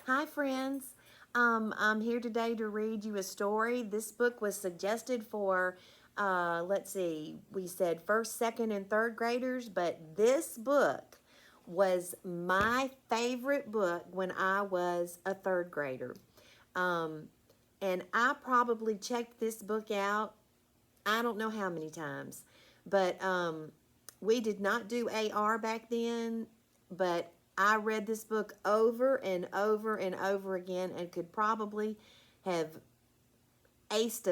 Hi, friends. I'm here today to read you a story. This book was suggested for, let's see, we said first, second, and third graders, but this book was my favorite book when I was a third grader. Um, and I probably checked this book out, I don't know how many times, but we did not do AR back then, but I read this book over and over and over again and could probably have aced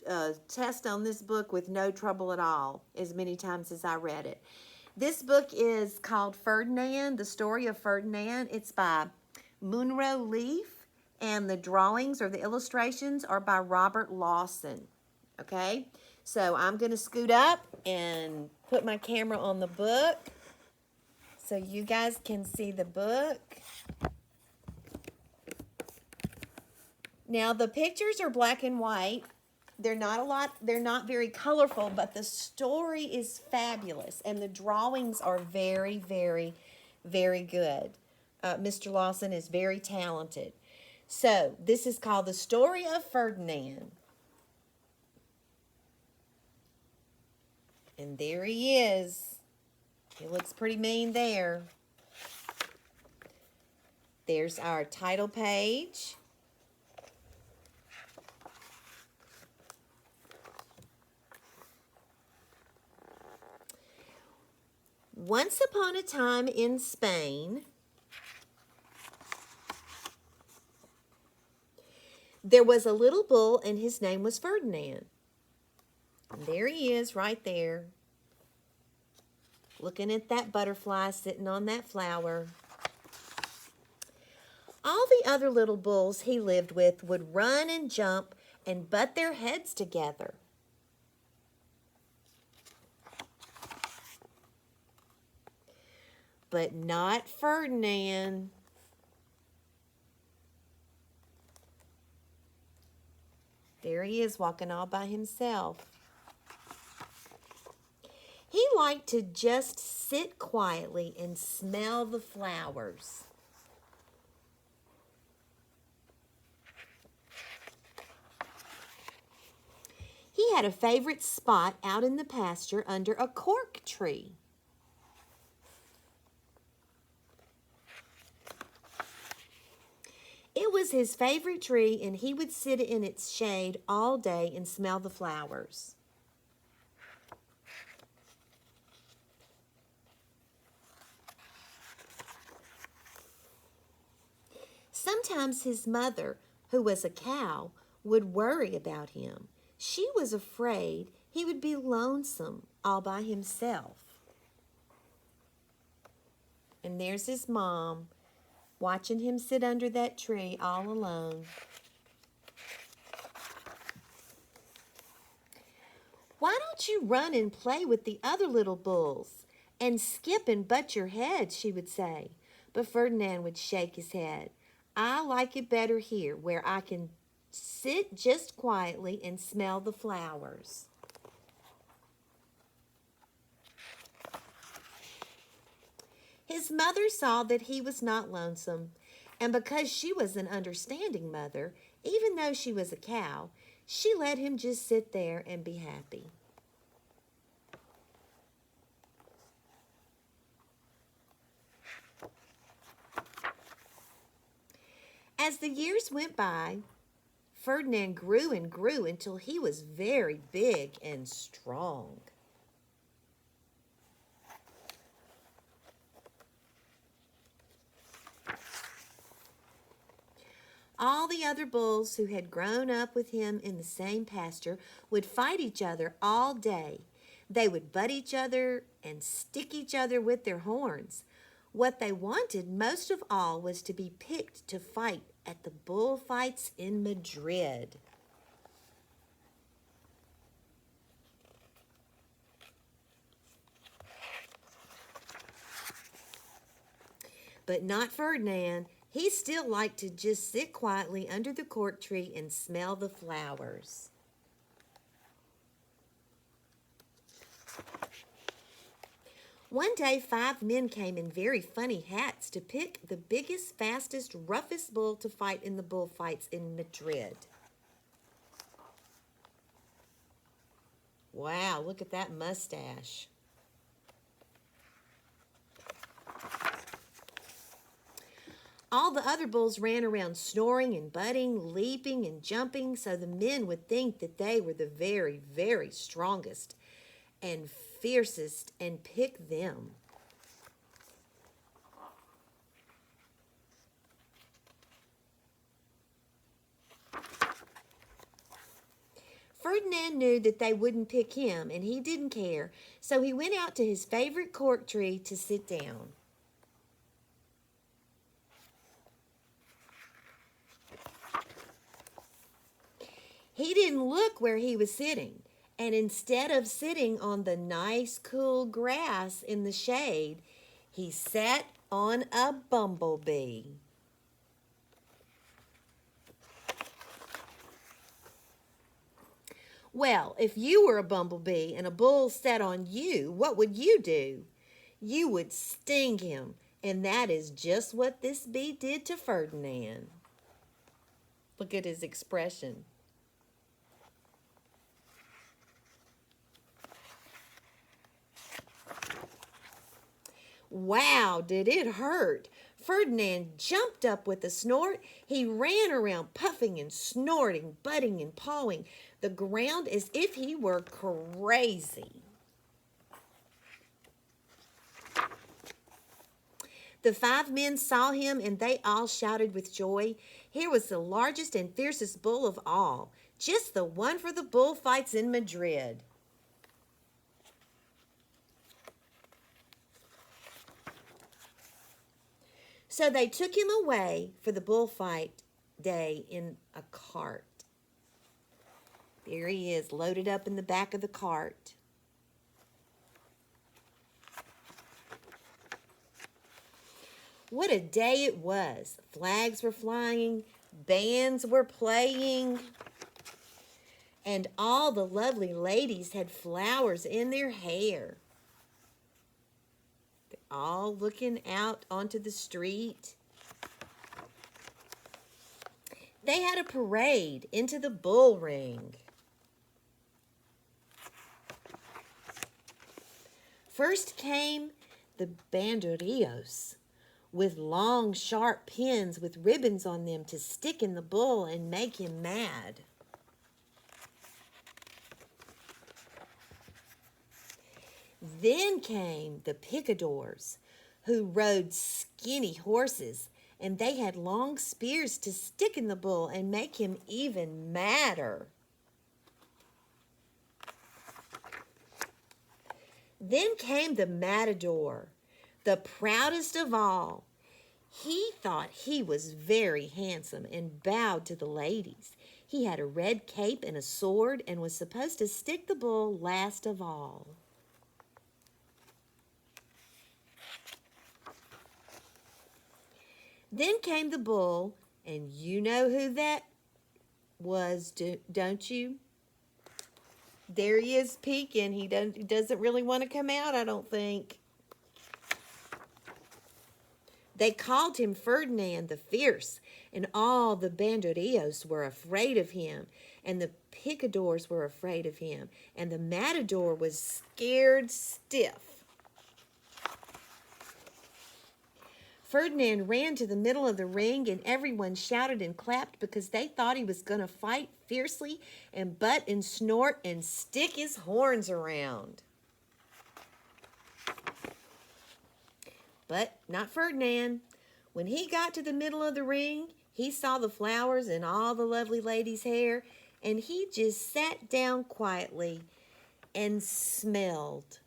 a test on this book with no trouble at all as many times as I read it. This book is called Ferdinand, The Story of Ferdinand. It's by Munro Leaf, and the drawings or the illustrations are by Robert Lawson. Okay, so I'm going to scoot up and put my camera on the book so you guys can see the book. Now, the pictures are black and white. They're not very colorful, but the story is fabulous, and the drawings are very, very, very good. Mr. Lawson is very talented. So, this is called The Story of Ferdinand. And there he is. He looks pretty mean there. There's our title page. Once upon a time in Spain, there was a little bull and his name was Ferdinand. And there he is right there, looking at that butterfly sitting on that flower. All the other little bulls he lived with would run and jump and butt their heads together. But not Ferdinand. There he is walking all by himself. He liked to just sit quietly and smell the flowers. He had a favorite spot out in the pasture under a cork tree. It was his favorite tree, and he would sit in its shade all day and smell the flowers. Sometimes his mother, who was a cow, would worry about him. She was afraid he would be lonesome all by himself. And there's his mom, watching him sit under that tree all alone. Why don't you run and play with the other little bulls and skip and butt your head, she would say. But Ferdinand would shake his head. I like it better here, where I can sit just quietly and smell the flowers. His mother saw that he was not lonesome, and because she was an understanding mother, even though she was a cow, she let him just sit there and be happy. As the years went by, Ferdinand grew and grew until he was very big and strong. All the other bulls who had grown up with him in the same pasture would fight each other all day. They would butt each other and stick each other with their horns. What they wanted most of all was to be picked to fight at the bullfights in Madrid. But not Ferdinand. He still liked to just sit quietly under the cork tree and smell the flowers. One day, 5 men came in very funny hats to pick the biggest, fastest, roughest bull to fight in the bullfights in Madrid. Wow, look at that mustache. All the other bulls ran around snoring and butting, leaping and jumping, so the men would think that they were the very, very strongest and fiercest and pick them. Ferdinand knew that they wouldn't pick him, and he didn't care, so he went out to his favorite cork tree to sit down. He didn't look where he was sitting, and instead of sitting on the nice, cool grass in the shade, he sat on a bumblebee. Well, if you were a bumblebee and a bull sat on you, what would you do? You would sting him, and that is just what this bee did to Ferdinand. Look at his expression. Wow, did it hurt? Ferdinand jumped up with a snort. He ran around puffing and snorting, butting and pawing the ground as if he were crazy. The 5 men saw him and they all shouted with joy. Here was the largest and fiercest bull of all, just the one for the bullfights in Madrid. So they took him away for the bullfight day in a cart. There he is, loaded up in the back of the cart. What a day it was. Flags were flying, bands were playing, and all the lovely ladies had flowers in their hair. All looking out onto the street. They had a parade into the bull ring. First came the banderillos with long, sharp pins with ribbons on them to stick in the bull and make him mad. Then came the picadors, who rode skinny horses, and they had long spears to stick in the bull and make him even madder. Then came the matador, the proudest of all. He thought he was very handsome and bowed to the ladies. He had a red cape and a sword and was supposed to stick the bull last of all. Then came the bull, and you know who that was, don't you? There he is peeking. He doesn't really want to come out, I don't think. They called him Ferdinand the Fierce, and all the banderillos were afraid of him, and the picadors were afraid of him, and the matador was scared stiff. Ferdinand ran to the middle of the ring, and everyone shouted and clapped because they thought he was going to fight fiercely and butt and snort and stick his horns around. But not Ferdinand. When he got to the middle of the ring, he saw the flowers in all the lovely ladies' hair, and he just sat down quietly and smelled.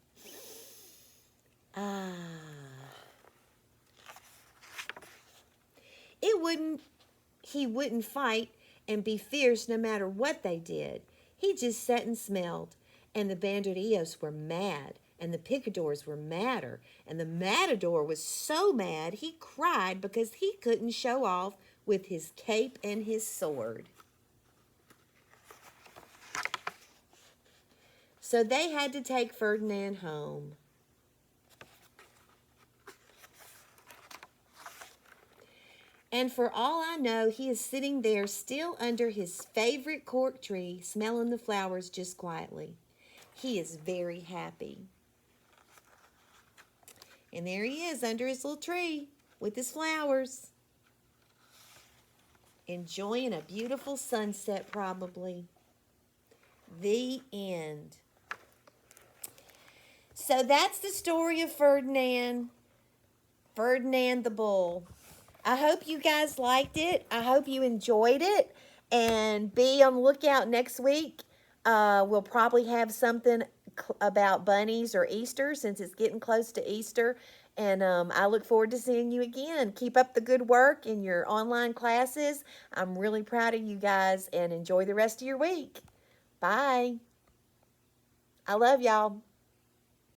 He wouldn't fight and be fierce no matter what they did. He just sat and smelled, and the banderillos were mad, and the picadors were madder, and the matador was so mad he cried because he couldn't show off with his cape and his sword. So they had to take Ferdinand home. And for all I know, he is sitting there still under his favorite cork tree, smelling the flowers just quietly. He is very happy. And there he is under his little tree with his flowers, enjoying a beautiful sunset probably. The end. So that's the story of Ferdinand the Bull. I hope you guys liked it. I hope you enjoyed it. And be on the lookout next week. We'll probably have something about bunnies or Easter since it's getting close to Easter. And I look forward to seeing you again. Keep up the good work in your online classes. I'm really proud of you guys and enjoy the rest of your week. Bye. I love y'all.